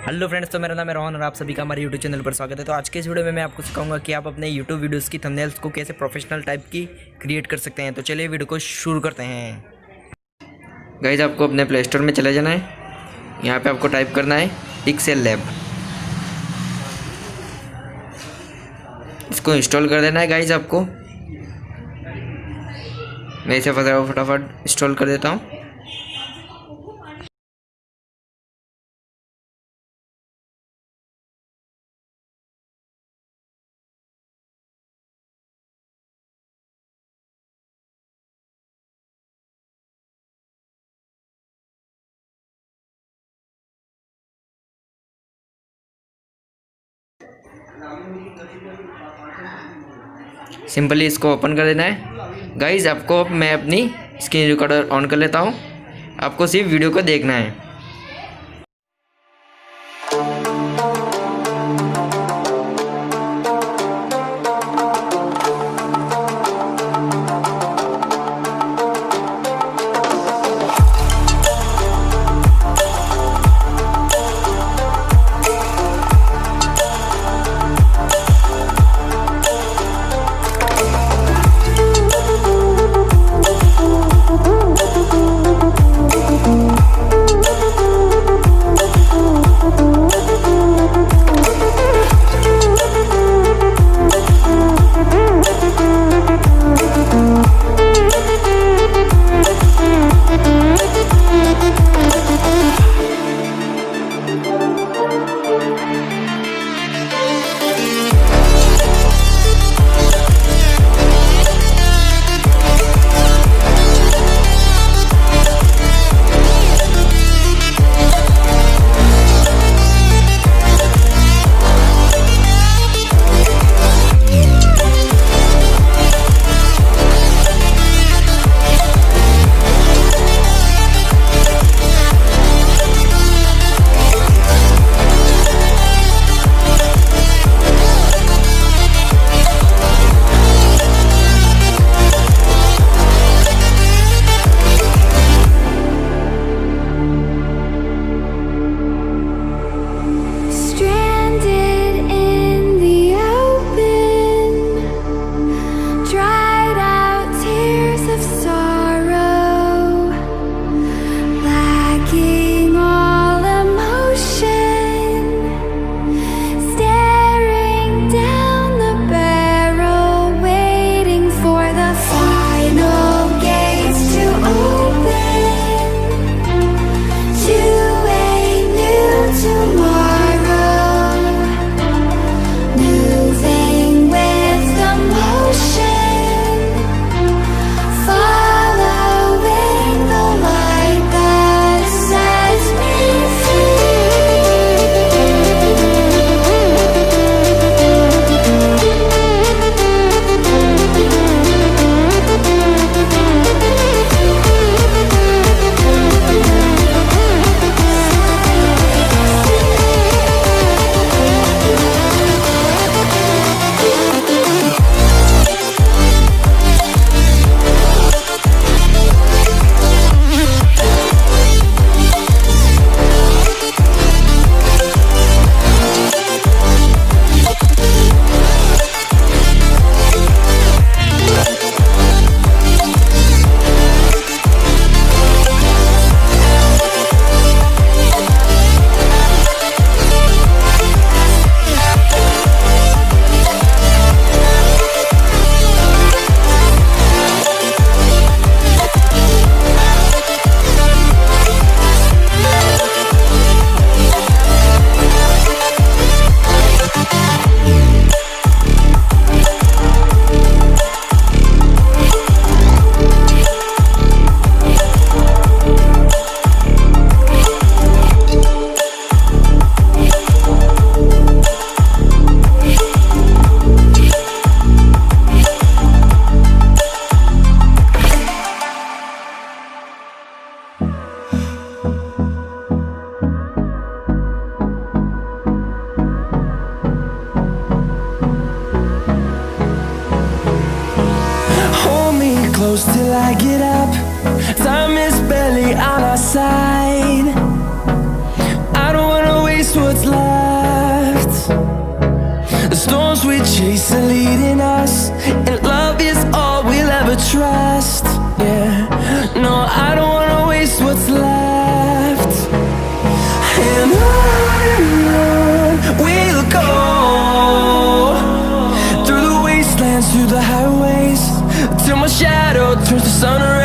Hello friends, तो मेरा नाम है रोहन और आप सभी का हमारे यूट्यूब चैनल पर स्वागत है। तो आज के इस वीडियो में मैं आपको सिखाऊंगा कि आप अपने यूट्यूब वीडियोस की थंबनेल्स को कैसे प्रोफेशनल टाइप की क्रिएट कर सकते हैं। तो चलिए वीडियो को शुरू करते हैं। गाइस, आपको अपने प्ले स्टोर में चले जाना है। यहाँ पे आपको टाइप करना है पिक्सेल लैब। इसको इंस्टॉल कर देना है गाइस आपको। मैं इसे फटाफट इंस्टॉल कर देता हूँ। सिंपली इसको ओपन कर देना है। गाइस, आपको मैं अपनी स्क्रीन रिकॉर्डर ऑन कर लेता हूँ। आपको सिर्फ वीडियो को देखना है। close till I get up. Time is barely on our side. I don't wanna waste what's left. The storms we chase are leading us, and love is all we'll ever trust. Yeah, no, I don't wanna waste what's left. And on we'll go, through the wastelands, through the highways, till my shadow turns to sun rays.